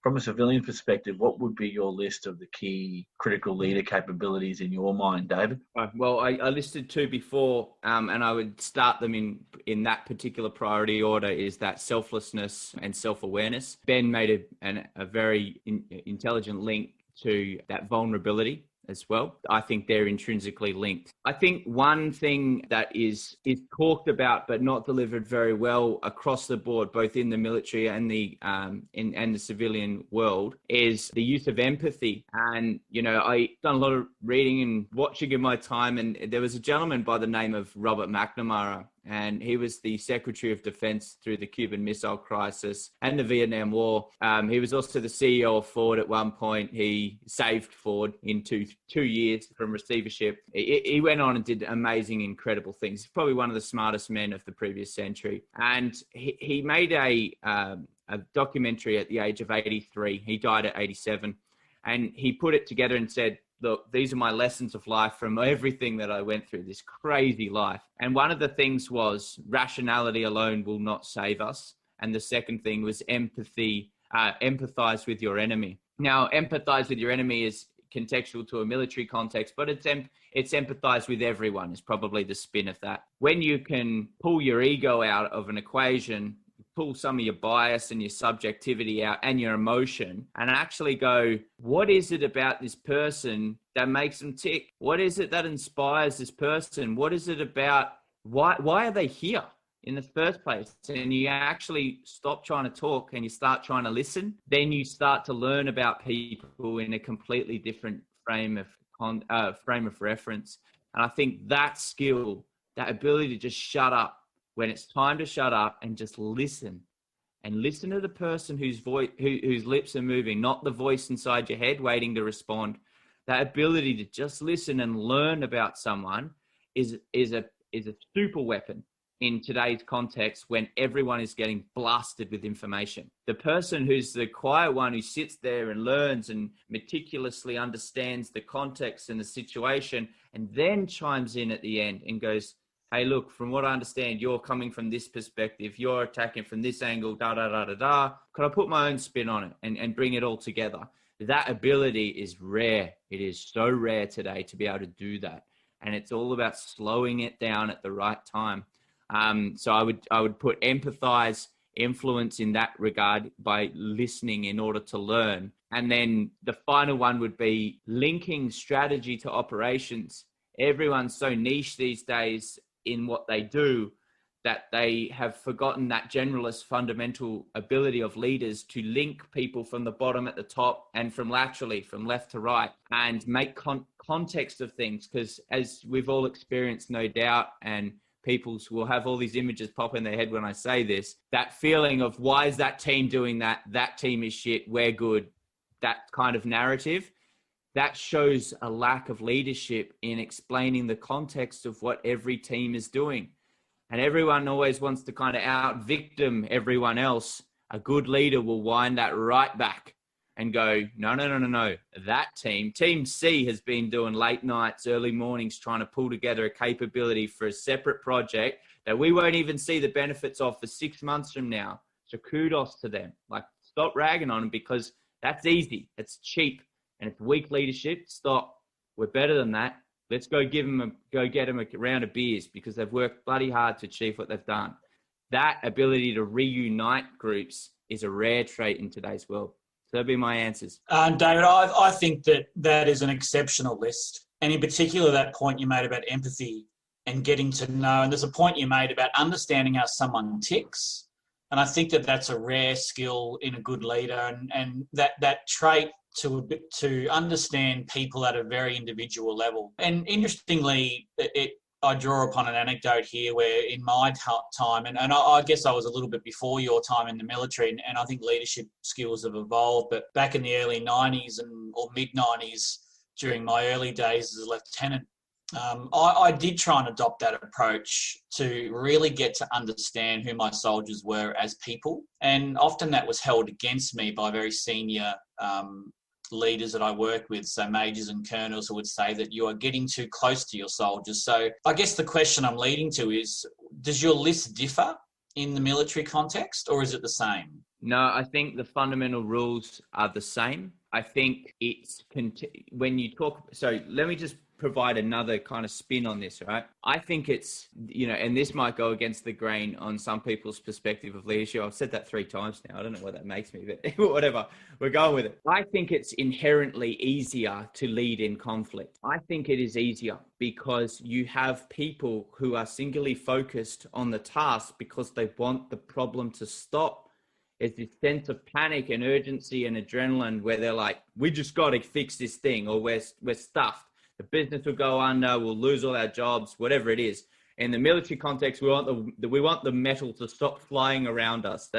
from a civilian perspective, what would be your list of the key critical leader capabilities in your mind, David? Well, I listed two before, and I would start them in that particular priority order, is that selflessness and self-awareness. Ben made a very intelligent link to that vulnerability as well. I think they're intrinsically linked. I think one thing that is talked about but not delivered very well across the board, both in the military and the civilian world, is the use of empathy. And I done a lot of reading and watching in my time, and there was a gentleman by the name of Robert McNamara, and he was the Secretary of Defense through the Cuban Missile Crisis and the Vietnam War. He was also the CEO of Ford at one point. He saved Ford in two years from receivership. He went on and did amazing, incredible things. He's probably one of the smartest men of the previous century. And he made a documentary at the age of 83. He died at 87. And he put it together and said, look, these are my lessons of life from everything that I went through, this crazy life. And one of the things was rationality alone will not save us. And the second thing was empathy, empathize with your enemy. Now, empathize with your enemy is contextual to a military context, but it's empathize with everyone is probably the spin of that. When you can pull your ego out of an equation, pull some of your bias and your subjectivity out and your emotion and actually go, what is it about this person that makes them tick? What is it that inspires this person? What is it about? Why are they here in the first place? And you actually stop trying to talk and you start trying to listen. Then you start to learn about people in a completely different frame of reference. And I think that skill, that ability to just shut up when it's time to shut up and just listen, and listen to the person whose lips are moving, not the voice inside your head waiting to respond. That ability to just listen and learn about someone is a super weapon in today's context when everyone is getting blasted with information. The person who's the quiet one who sits there and learns and meticulously understands the context and the situation and then chimes in at the end and goes, hey, look, from what I understand, you're coming from this perspective, you're attacking from this angle, da-da-da-da-da. Could I put my own spin on it and bring it all together? That ability is rare. It is so rare today to be able to do that. And it's all about slowing it down at the right time. So I would put empathize, influence in that regard by listening in order to learn. And then the final one would be linking strategy to operations. Everyone's so niche these days in what they do that they have forgotten that generalist fundamental ability of leaders to link people from the bottom at the top and from laterally, from left to right, and make context of things. Because as we've all experienced, no doubt, and people will have all these images pop in their head when I say this, that feeling of why is that team doing that? That team is shit, we're good. That kind of narrative. That shows a lack of leadership in explaining the context of what every team is doing. And everyone always wants to kind of out-victim everyone else. A good leader will wind that right back and go, no. That Team C has been doing late nights, early mornings, trying to pull together a capability for a separate project that we won't even see the benefits of for 6 months from now. So kudos to them. Like, stop ragging on them because that's easy. It's cheap. And it's weak leadership. Stop. We're better than that. Let's go get them a round of beers because they've worked bloody hard to achieve what they've done. That ability to reunite groups is a rare trait in today's world. So that'd be my answers. David, I think that is an exceptional list. And in particular, that point you made about empathy and getting to know. And there's a point you made about understanding how someone ticks. And I think that's a rare skill in a good leader. And that trait to understand people at a very individual level. And interestingly, I draw upon an anecdote here where in my time, and I guess I was a little bit before your time in the military, and I think leadership skills have evolved, but back in the early 90s or mid-90s, during my early days as a lieutenant, I did try and adopt that approach to really get to understand who my soldiers were as people. And often that was held against me by very senior leaders that I worked with, so majors and colonels, who would say that you are getting too close to your soldiers. So I guess the question I'm leading to is, does your list differ in the military context, or is it the same? No, I think the fundamental rules are the same. I think it's when you talk. So let me just provide another kind of spin on this, right? I think it's, and this might go against the grain on some people's perspective of leadership. I've said that 3 times now. I don't know what that makes me, but whatever. We're going with it. I think it's inherently easier to lead in conflict. I think it is easier because you have people who are singularly focused on the task because they want the problem to stop. There's this sense of panic and urgency and adrenaline where they're like, we just got to fix this thing, or we're stuffed. The business will go under, we'll lose all our jobs, whatever it is. In the military context, we want the metal to stop flying around us.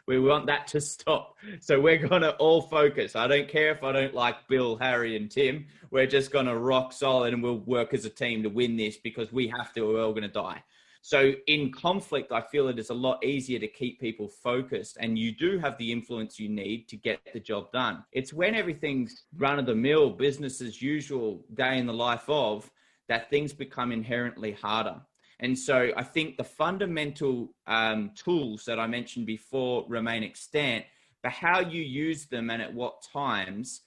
We want that to stop. So we're going to all focus. I don't care if I don't like Bill, Harry, and Tim. We're just going to rock solid and we'll work as a team to win this because we have to, or we're all going to die. So in conflict, I feel it is a lot easier to keep people focused, and you do have the influence you need to get the job done. It's when everything's run of the mill, business as usual, day in the life of, that things become inherently harder. And so I think the fundamental tools that I mentioned before remain extant, but how you use them and at what times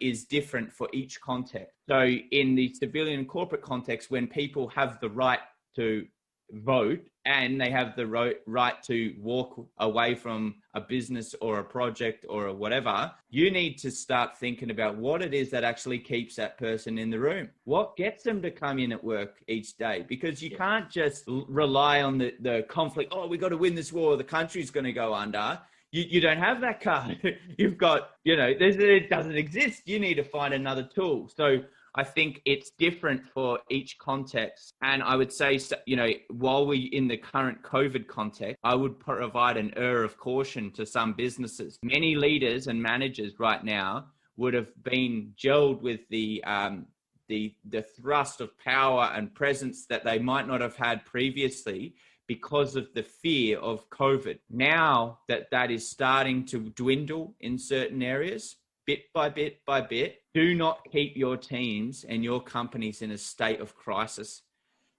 is different for each context. So in the civilian and corporate context, when people have the right to vote and they have the right to walk away from a business or a project or whatever, you need to start thinking about what it is that actually keeps that person in the room. What gets them to come in at work each day? Because you can't just rely on the conflict. Oh, we got to win this war. The country's going to go under. You don't have that card. You've got, it doesn't exist. You need to find another tool. So I think it's different for each context. And I would say, while we in the current COVID context, I would provide an air of caution to some businesses. Many leaders and managers right now would have been gelled with the thrust of power and presence that they might not have had previously because of the fear of COVID. Now that is starting to dwindle in certain areas, bit by bit by bit, do not keep your teams and your companies in a state of crisis,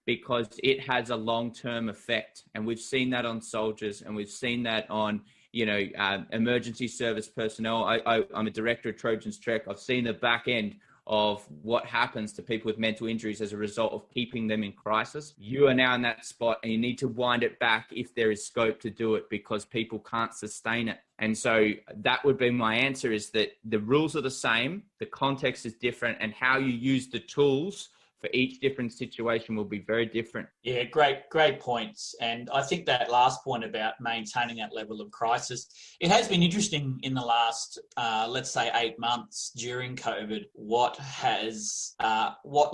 because it has a long-term effect. And we've seen that on soldiers, and we've seen that on, emergency service personnel. I'm a director of Trojan's Trek. I've seen the back end of what happens to people with mental injuries as a result of keeping them in crisis. You are now in that spot, and you need to wind it back if there is scope to do it, because people can't sustain it. And so that would be my answer, is that the rules are the same, the context is different, and how you use the tools for each different situation will be very different. Yeah, great points. And I think that last point about maintaining that level of crisis, it has been interesting in the last, let's say 8 months during COVID, what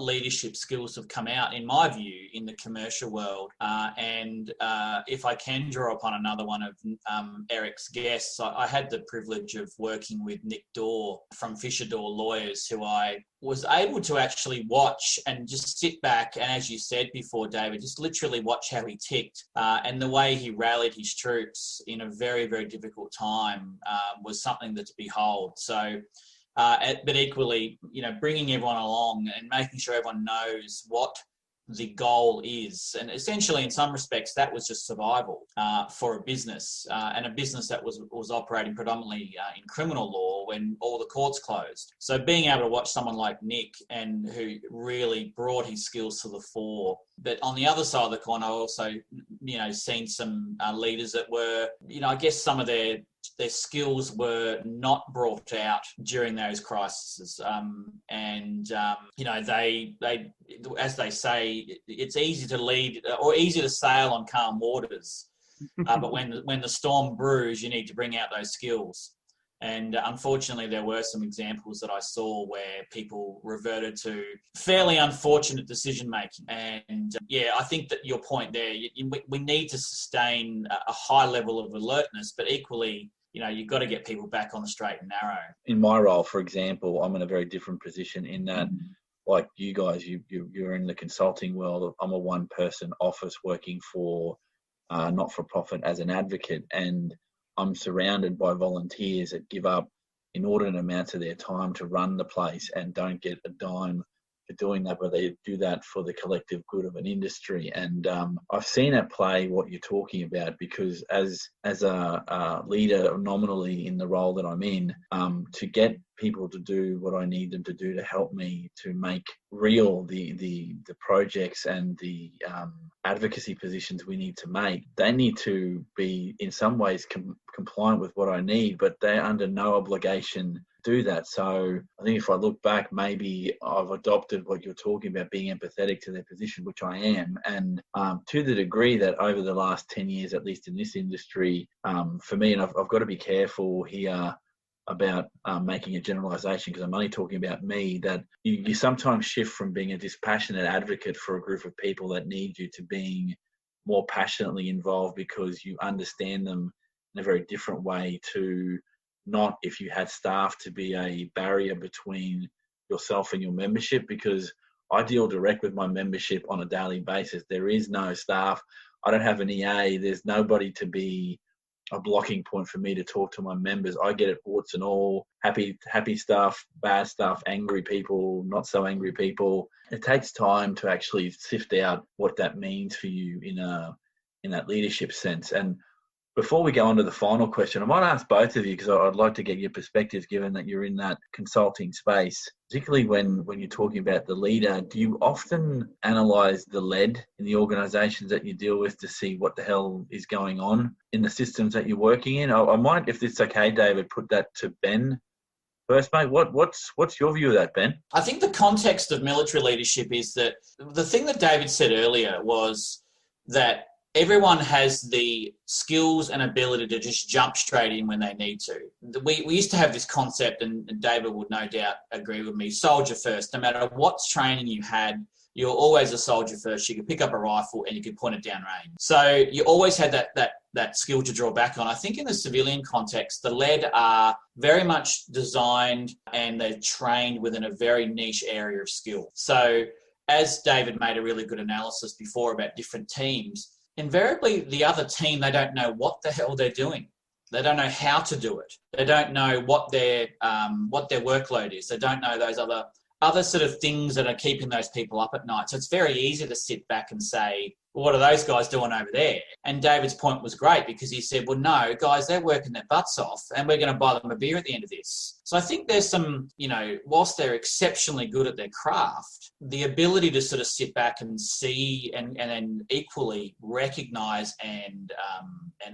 leadership skills have come out, in my view, in the commercial world. And if I can draw upon another one of Eric's guests, I had the privilege of working with Nick Dorr from Fisher Dorr Lawyers, who I was able to actually watch and just sit back and, as you said before, David, just literally watch how he ticked and the way he rallied his troops in a very, very difficult time was something that to behold. So, but equally, bringing everyone along and making sure everyone knows what the goal is. And essentially, in some respects, that was just survival for a business, and a business that was operating predominantly in criminal law when all the courts closed. So being able to watch someone like Nick, and who really brought his skills to the fore. But on the other side of the coin, I also, seen some leaders that were, I guess some of their skills were not brought out during those crises. They, as they say, it's easy to lead or easy to sail on calm waters. But when the storm brews, you need to bring out those skills. And unfortunately, there were some examples that I saw where people reverted to fairly unfortunate decision-making. And I think that your point there, we need to sustain a high level of alertness, but equally, you've got to get people back on the straight and narrow. In my role, for example, I'm in a very different position in that, like you guys, you're in the consulting world. I'm a one-person office working for not-for-profit as an advocate, and I'm surrounded by volunteers that give up inordinate amounts of their time to run the place and don't get a dime for doing that, but they do that for the collective good of an industry. And I've seen it play what you're talking about, because as a leader nominally in the role that I'm in, to get people to do what I need them to do to help me to make real the projects and the advocacy positions we need to make, they need to be in some ways compliant with what I need, but they're under no obligation to do that. So I think if I look back, maybe I've adopted what you're talking about, being empathetic to their position, which I am. And to the degree that over the last 10 years, at least in this industry, for me, and I've got to be careful here about making a generalization, because I'm only talking about me, that you sometimes shift from being a dispassionate advocate for a group of people that need you to being more passionately involved because you understand them in a very different way, to not, if you had staff, to be a barrier between yourself and your membership, because I deal direct with my membership on a daily basis. There is no staff. I don't have an EA. There's nobody to be a blocking point for me to talk to my members. I get it, warts and all, happy stuff, bad stuff, angry people, not so angry people. It takes time to actually sift out what that means for you in that leadership sense. And before we go on to the final question, I might ask both of you, because I'd like to get your perspectives, given that you're in that consulting space, particularly when you're talking about the leader. Do you often analyze the lead in the organizations that you deal with to see what the hell is going on in the systems that you're working in? I might, if it's okay, David, put that to Ben first, mate. What's your view of that, Ben? I think the context of military leadership is that the thing that David said earlier was that everyone has the skills and ability to just jump straight in when they need to. We used to have this concept, and David would no doubt agree with me, soldier first. No matter what training you had, you're always a soldier first. You could pick up a rifle and you could point it down range. So you always had that skill to draw back on. I think in the civilian context, the lead are very much designed and they're trained within a very niche area of skill. So as David made a really good analysis before about different teams, invariably the other team, they don't know what the hell they're doing. They don't know how to do it. They don't know what their workload is. They don't know those other sort of things that are keeping those people up at night. So it's very easy to sit back and say, well, what are those guys doing over there? And David's point was great, because he said, well, no, guys, they're working their butts off and we're going to buy them a beer at the end of this. So I think there's some, whilst they're exceptionally good at their craft, the ability to sort of sit back and see and then equally recognize and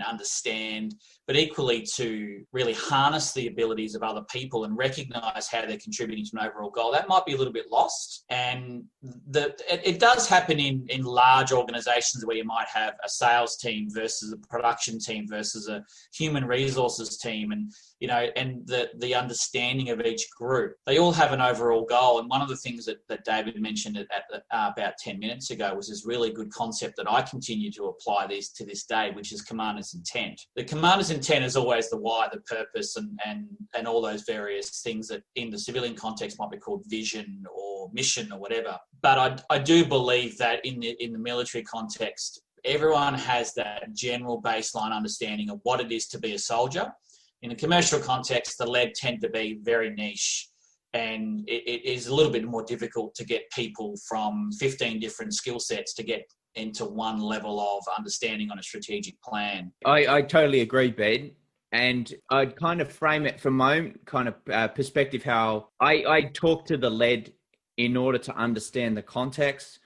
understand, but equally to really harness the abilities of other people and recognize how they're contributing to an overall goal, that might be a little bit lost. And it does happen in large organizations where you might have a sales team versus a production team versus a human resources team, and the understanding of each group. They all have an overall goal. And one of the things that David mentioned about 10 minutes ago was this really good concept that I continue to apply to this day, which is commander's intent. The commander's intent is always the why, the purpose, and all those various things that in the civilian context might be called vision or mission or whatever. But I do believe that in the military context, everyone has that general baseline understanding of what it is to be a soldier. In the commercial context, the lead tend to be very niche, and it is a little bit more difficult to get people from 15 different skill sets to get into one level of understanding on a strategic plan. I totally agree, Ben. And I'd kind of frame it from my own kind of perspective, how I talk to the lead in order to understand the context.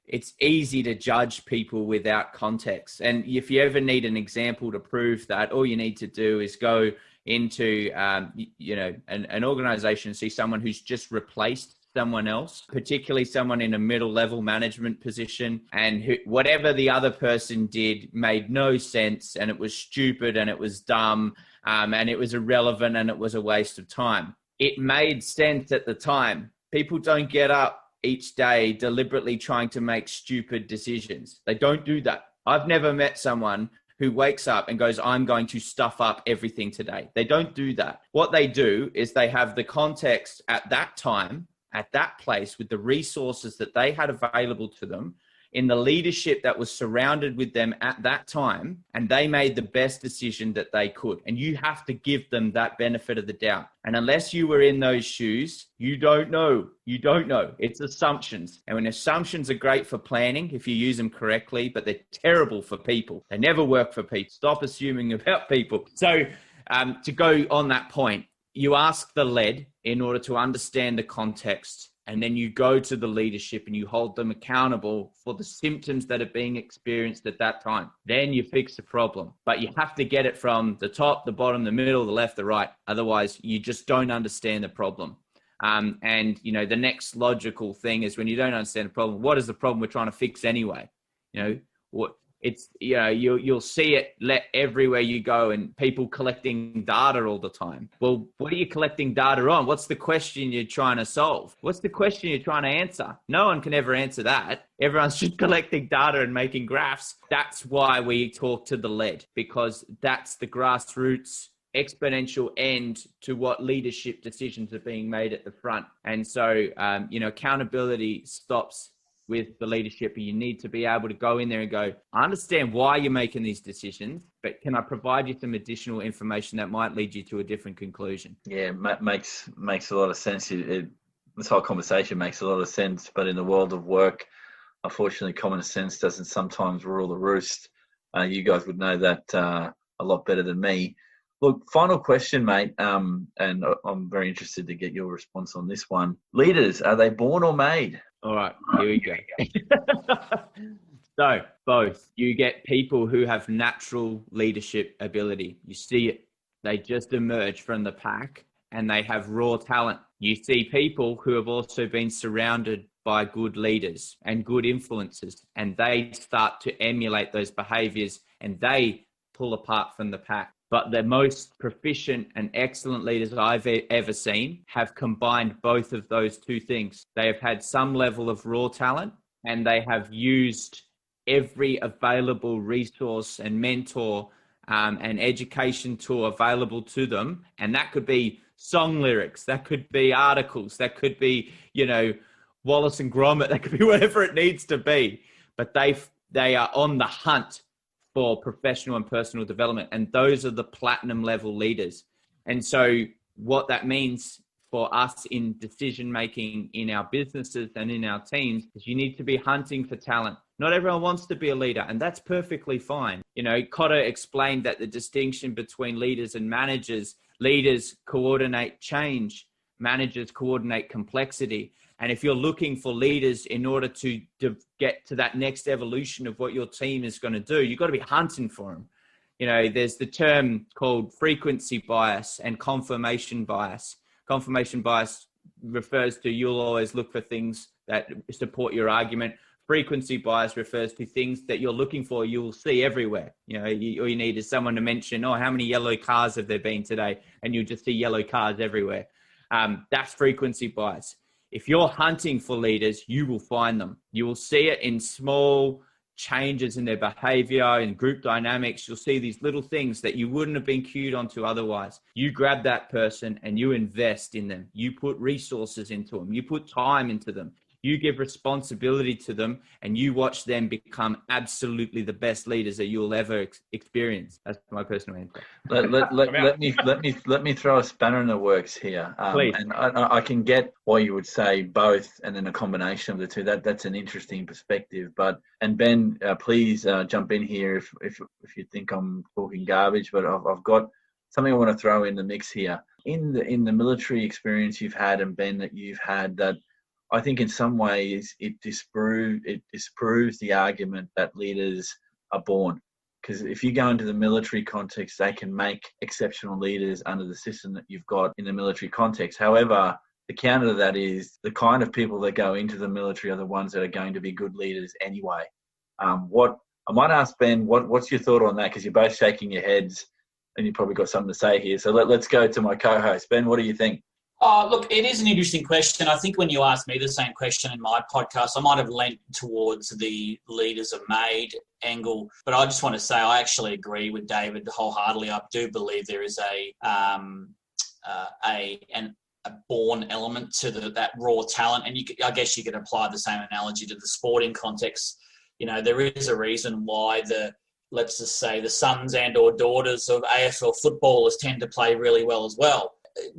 It's easy to judge people without context. And if you ever need an example to prove that, all you need to do is go into, an organization and see someone who's just replaced someone else, particularly someone in a middle level management position, and whatever the other person did made no sense, and it was stupid and it was dumb, and it was irrelevant and it was a waste of time. It made sense at the time. People don't get up each day deliberately trying to make stupid decisions. They don't do that. I've never met someone who wakes up and goes, I'm going to stuff up everything today. They don't do that. What they do is they have the context at that time, at that place, with the resources that they had available to them in the leadership that was surrounded with them at that time, and they made the best decision that they could. And you have to give them that benefit of the doubt. And unless you were in those shoes, you don't know. You don't know. It's assumptions. And when assumptions are great for planning, if you use them correctly, but they're terrible for people. They never work for people. Stop assuming about people. So to go on that point, you ask the lead in order to understand the context, and then you go to the leadership and you hold them accountable for the symptoms that are being experienced at that time. Then you fix the problem. But you have to get it from the top, the bottom, the middle, the left, the right. Otherwise, you just don't understand the problem. And, you know, the next logical thing is when you don't understand the problem, what is the problem we're trying to fix anyway? You know, what it's, you know, you'll see it everywhere you go, and people collecting data all the time. Well, what are you collecting data on? What's the question you're trying to solve? What's the question you're trying to answer? No one can ever answer that. Everyone's just collecting data and making graphs. That's why we talk to the lead, because that's the grassroots exponential end to what leadership decisions are being made at the front. And so, you know, accountability stops with the leadership. You need to be able to go in there and go, I understand why you're making these decisions, but can I provide you some additional information that might lead you to a different conclusion? Yeah, makes a lot of sense. This whole conversation makes a lot of sense, but in the world of work, unfortunately, common sense doesn't sometimes rule the roost. You guys would know that a lot better than me. Look, final question, mate, and I'm very interested to get your response on this one. Leaders, are they born or made? All right, here we go. So both. You get people who have natural leadership ability. You see it. They just emerge from the pack and they have raw talent. You see people who have also been surrounded by good leaders and good influences, and they start to emulate those behaviors and they pull apart from the pack. But the most proficient and excellent leaders I've ever seen have combined both of those two things. They have had some level of raw talent, and they have used every available resource and mentor and education tool available to them. And that could be song lyrics, that could be articles, that could be, you know, Wallace and Gromit, that could be whatever it needs to be. But they are on the hunt for professional and personal development. And those are the platinum level leaders. And so what that means for us in decision-making in our businesses and in our teams is you need to be hunting for talent. Not everyone wants to be a leader, and that's perfectly fine. You know, Cotter explained that the distinction between leaders and managers, leaders coordinate change, managers coordinate complexity. And if you're looking for leaders in order to get to that next evolution of what your team is going to do, you've got to be hunting for them. You know, there's the term called frequency bias and confirmation bias. Confirmation bias refers to you'll always look for things that support your argument. Frequency bias refers to things that you're looking for, you'll see everywhere. You know, all you need is someone to mention, oh, how many yellow cars have there been today? And you'll just see yellow cars everywhere. That's frequency bias. If you're hunting for leaders, you will find them. You will see it in small changes in their behavior, in group dynamics. You'll see these little things that you wouldn't have been cued onto otherwise. You grab that person and you invest in them. You put resources into them. You put time into them. You give responsibility to them, and you watch them become absolutely the best leaders that you'll ever experience. That's my personal answer. Let me throw a spanner in the works here. Please. And I can get why you would say both, and then a combination of the two. That's an interesting perspective. And Ben, please jump in here if you think I'm talking garbage. But I've got something I want to throw in the mix here. In the military experience you've had, and Ben, that you've had, that I think in some ways it disproves the argument that leaders are born. Because if you go into the military context, they can make exceptional leaders under the system that you've got in the military context. However, the counter to that is the kind of people that go into the military are the ones that are going to be good leaders anyway. What I might ask Ben, what's your thought on that? Because you're both shaking your heads and you've probably got something to say here. So let's go to my co-host. Ben, what do you think? Look, it is an interesting question. I think when you asked me the same question in my podcast, I might have leant towards the leaders are made angle. But I just want to say I actually agree with David wholeheartedly. I do believe there is a born element to that raw talent. And I guess you could apply the same analogy to the sporting context. there is a reason why let's just say the sons and or daughters of AFL footballers tend to play really well as well.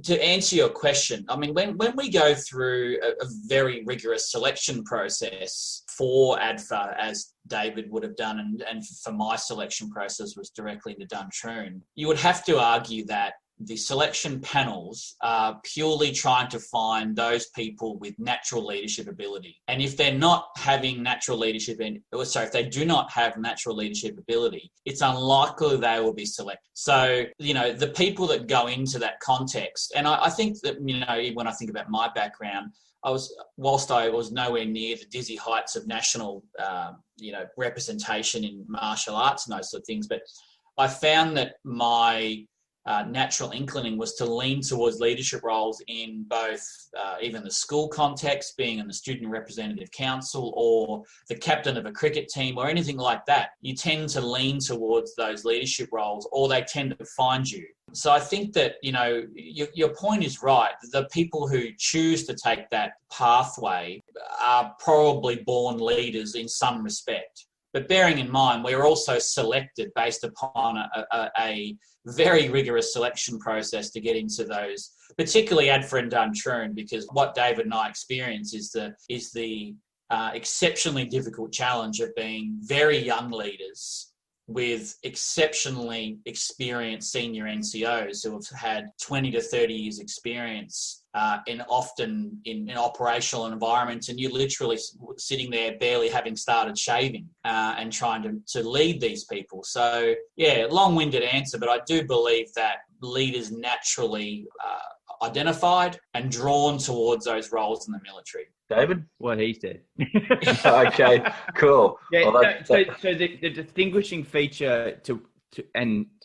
To answer your question, I mean, when we go through a very rigorous selection process for ADFA, as David would have done, and for my selection process was directly into Duntroon, you would have to argue that the selection panels are purely trying to find those people with natural leadership ability. And if they're not having natural leadership, if they do not have natural leadership ability, it's unlikely they will be selected. So, the people that go into that context, and I think that, when I think about my background, whilst I was nowhere near the dizzy heights of national, representation in martial arts and those sort of things, but I found that my natural inclining was to lean towards leadership roles in both even the school context, being in the student representative council or the captain of a cricket team or anything like that. You tend to lean towards those leadership roles, or they tend to find you. So I think that, your point is right. The people who choose to take that pathway are probably born leaders in some respect. But bearing in mind, we're also selected based upon a very rigorous selection process to get into those, particularly ADFA and Duntroon, because what David and I experience is the exceptionally difficult challenge of being very young leaders with exceptionally experienced senior NCOs who have had 20 to 30 years experience often in operational environments, and you're literally sitting there barely having started shaving and trying to lead these people. So, long-winded answer, but I do believe that leaders naturally identified and drawn towards those roles in the military. David? What he said. Okay, cool. Yeah, well, so the distinguishing feature to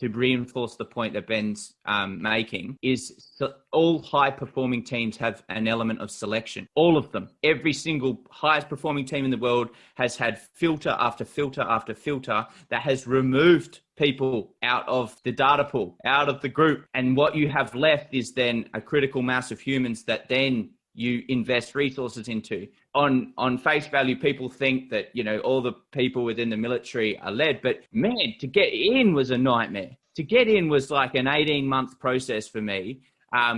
reinforce the point that Ben's making is all high-performing teams have an element of selection. All of them. Every single highest-performing team in the world has had filter after filter after filter that has removed people out of the data pool, out of the group. And what you have left is then a critical mass of humans that then you invest resources into. On face value, people think that, all the people within the military are led, but man, to get in was a nightmare. To get in was like an 18-month process for me,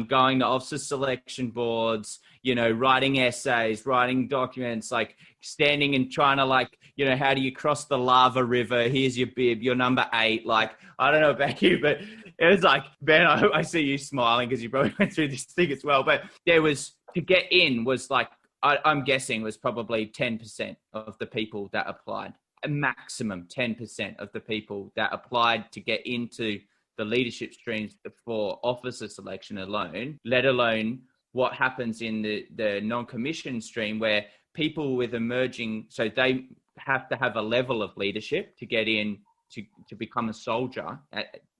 going to officer selection boards, writing essays, writing documents, like standing and trying to how do you cross the lava river? Here's your bib, you're number 8. Like, I don't know about you, but it was like, Ben, I hope I see you smiling because you probably went through this thing as well. But to get in was like, I'm guessing was probably 10% of the people that applied, a maximum 10% of the people that applied to get into the leadership streams for officer selection alone, let alone what happens in the non-commissioned stream where people with emerging, so they have to have a level of leadership to get in to become a soldier,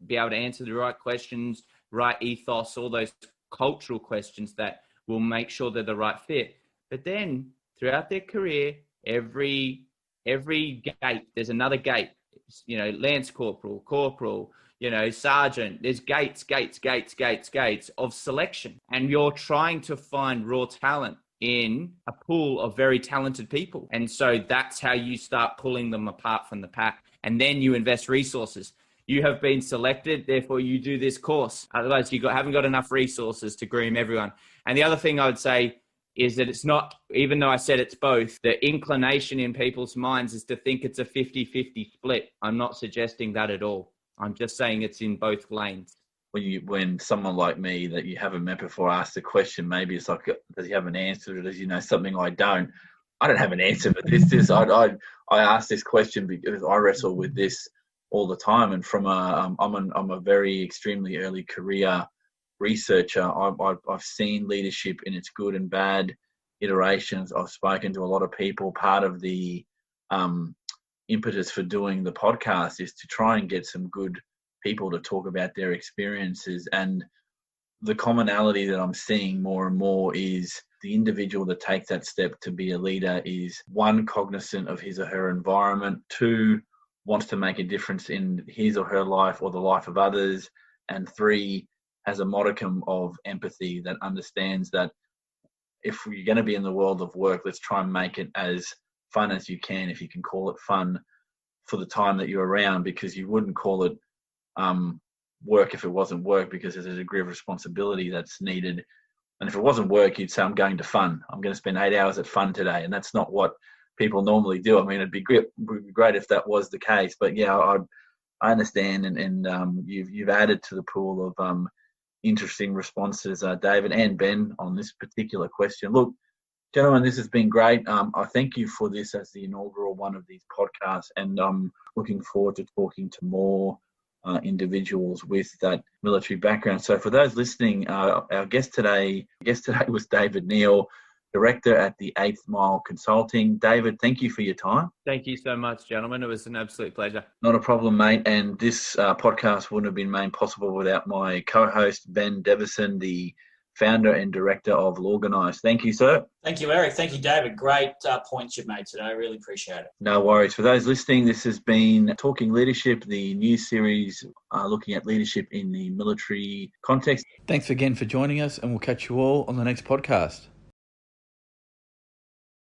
be able to answer the right questions, right ethos, all those cultural questions that will make sure they're the right fit. But then throughout their career, every gate, there's another gate, lance corporal, sergeant, there's gates of selection. And you're trying to find raw talent in a pool of very talented people. And so that's how you start pulling them apart from the pack. And then you invest resources. You have been selected, therefore you do this course. Otherwise, haven't got enough resources to groom everyone. And the other thing I would say is that it's not, even though I said it's both, the inclination in people's minds is to think it's a 50-50 split. I'm not suggesting that at all. I'm just saying it's in both lanes. When someone like me that you haven't met before asks a question, maybe it's like, does he have an answer? Or does he know something I don't? I don't have an answer for this. I ask this question because I wrestle with this all the time. And from I'm a very extremely early career researcher. I've seen leadership in its good and bad iterations. I've spoken to a lot of people. Part of the impetus for doing the podcast is to try and get some good people to talk about their experiences. And the commonality that I'm seeing more and more is the individual that takes that step to be a leader is, 1, cognizant of his or her environment, 2, wants to make a difference in his or her life or the life of others, and 3, has a modicum of empathy that understands that if we're going to be in the world of work, let's try and make it as fun as you can, if you can call it fun, for the time that you're around, because you wouldn't call it work if it wasn't work, because there's a degree of responsibility that's needed. And if it wasn't work, you'd say, I'm going to fun. I'm going to spend 8 hours at fun today. And that's not what people normally do. I mean, it'd be great if that was the case. But yeah, I understand. And you've added to the pool of interesting responses, David and Ben, on this particular question. Look, gentlemen, this has been great. I thank you for this as the inaugural one of these podcasts. And I'm looking forward to talking to more individuals with that military background. So for those listening, our guest today was David Neal, Director at the 8th Mile Consulting. David, thank you for your time. Thank you so much, gentlemen. It was an absolute pleasure. Not a problem, mate. And this podcast wouldn't have been made possible without my co-host, Ben Deverson, the founder and director of Lawganised. Thank you, sir. Thank you, Eric. Thank you, David. Great points you've made today. I really appreciate it. No worries. For those listening, this has been Talking Leadership, the new series looking at leadership in the military context. Thanks again for joining us, and we'll catch you all on the next podcast.